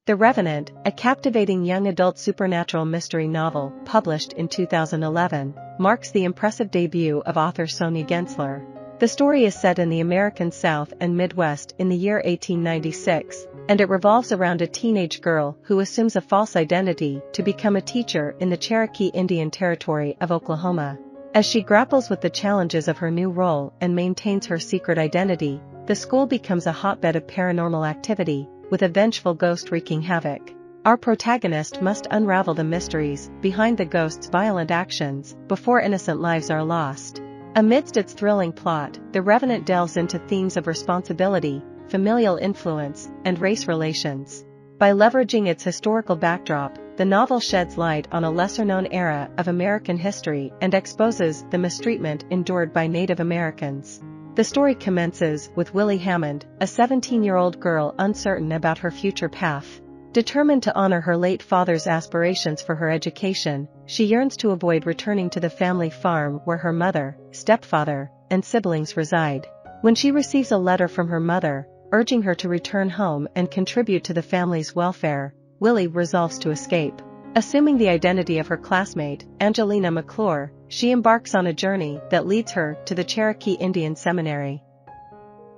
The Revenant, a captivating young adult supernatural mystery novel published in 2011, marks the impressive debut of author Sonia Gensler. The story is set in the American South and Midwest in the year 1896, and it revolves around a teenage girl who assumes a false identity to become a teacher in the Cherokee Indian Territory of Oklahoma. As she grapples with the challenges of her new role and maintains her secret identity, the school becomes a hotbed of paranormal activity, with a vengeful ghost wreaking havoc. Our protagonist must unravel the mysteries behind the ghost's violent actions before innocent lives are lost. Amidst its thrilling plot, The Revenant delves into themes of responsibility, familial influence, and race relations. By leveraging its historical backdrop, the novel sheds light on a lesser-known era of American history and exposes the mistreatment endured by Native Americans. The story commences with Willie Hammond, a 17-year-old girl uncertain about her future path. Determined to honor her late father's aspirations for her education, she yearns to avoid returning to the family farm where her mother, stepfather, and siblings reside. When she receives a letter from her mother, urging her to return home and contribute to the family's welfare, Willie resolves to escape. Assuming the identity of her classmate, Angelina McClure, she embarks on a journey that leads her to the Cherokee Indian Seminary.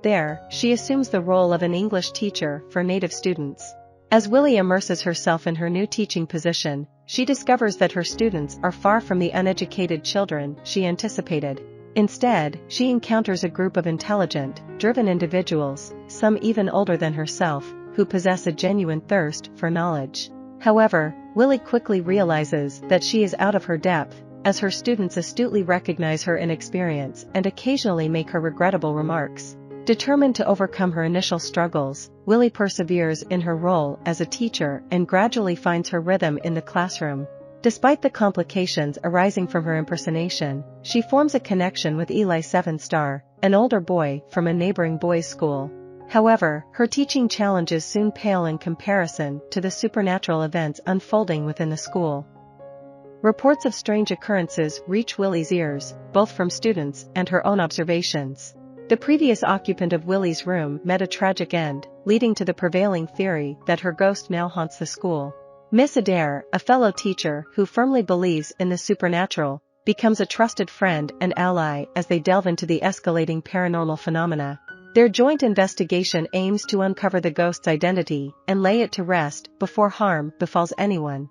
There, she assumes the role of an English teacher for Native students. As Willie immerses herself in her new teaching position, she discovers that her students are far from the uneducated children she anticipated. Instead, she encounters a group of intelligent, driven individuals, some even older than herself, who possess a genuine thirst for knowledge. However, Willie quickly realizes that she is out of her depth, as her students astutely recognize her inexperience and occasionally make her regrettable remarks. Determined to overcome her initial struggles, Willie perseveres in her role as a teacher and gradually finds her rhythm in the classroom. Despite the complications arising from her impersonation, she forms a connection with Eli Sevenstar, an older boy from a neighboring boys' school. However, her teaching challenges soon pale in comparison to the supernatural events unfolding within the school. Reports of strange occurrences reach Willie's ears, both from students and her own observations. The previous occupant of Willie's room met a tragic end, leading to the prevailing theory that her ghost now haunts the school. Miss Adair, a fellow teacher who firmly believes in the supernatural, becomes a trusted friend and ally as they delve into the escalating paranormal phenomena. Their joint investigation aims to uncover the ghost's identity and lay it to rest before harm befalls anyone.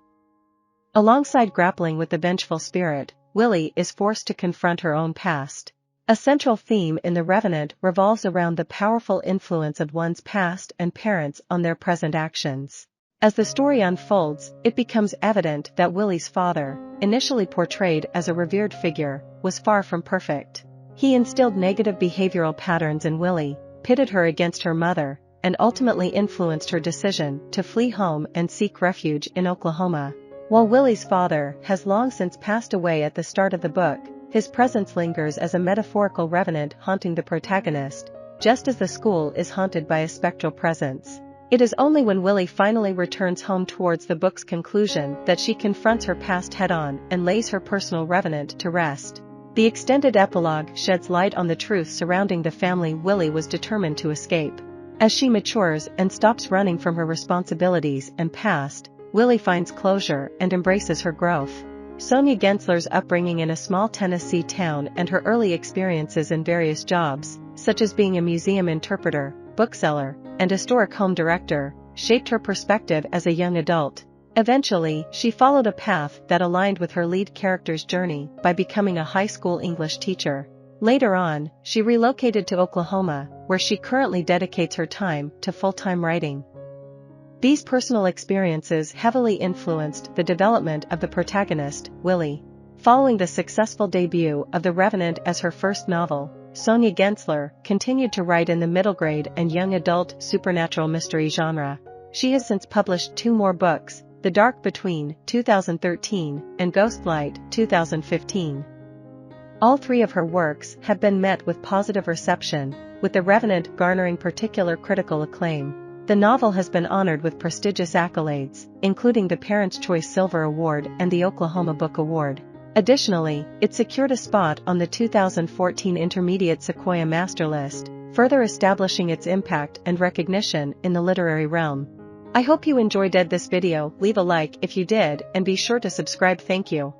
Alongside grappling with the vengeful spirit, Willie is forced to confront her own past. A central theme in The Revenant revolves around the powerful influence of one's past and parents on their present actions. As the story unfolds, it becomes evident that Willie's father, initially portrayed as a revered figure, was far from perfect. He instilled negative behavioral patterns in Willie, pitted her against her mother, and ultimately influenced her decision to flee home and seek refuge in Oklahoma. While Willie's father has long since passed away at the start of the book, his presence lingers as a metaphorical revenant haunting the protagonist, just as the school is haunted by a spectral presence. It is only when Willie finally returns home towards the book's conclusion that she confronts her past head-on and lays her personal revenant to rest. The extended epilogue sheds light on the truth surrounding the family Willie was determined to escape. As she matures and stops running from her responsibilities and past, Willie finds closure and embraces her growth. Sonia Gensler's upbringing in a small Tennessee town and her early experiences in various jobs, such as being a museum interpreter, bookseller, and historic home director, shaped her perspective as a young adult. Eventually, she followed a path that aligned with her lead character's journey by becoming a high school English teacher. Later on, she relocated to Oklahoma, where she currently dedicates her time to full-time writing. These personal experiences heavily influenced the development of the protagonist, Willie. Following the successful debut of The Revenant as her first novel, Sonia Gensler continued to write in the middle grade and young adult supernatural mystery genre. She has since published 2 more books, The Dark Between, 2013, and Ghostlight, 2015. All 3 of her works have been met with positive reception, with The Revenant garnering particular critical acclaim. The novel has been honored with prestigious accolades, including the Parents' Choice Silver Award and the Oklahoma Book Award. Additionally, it secured a spot on the 2014 Intermediate Sequoia Master List, further establishing its impact and recognition in the literary realm. I hope you enjoyed this video. Leave a like if you did and be sure to subscribe. Thank you.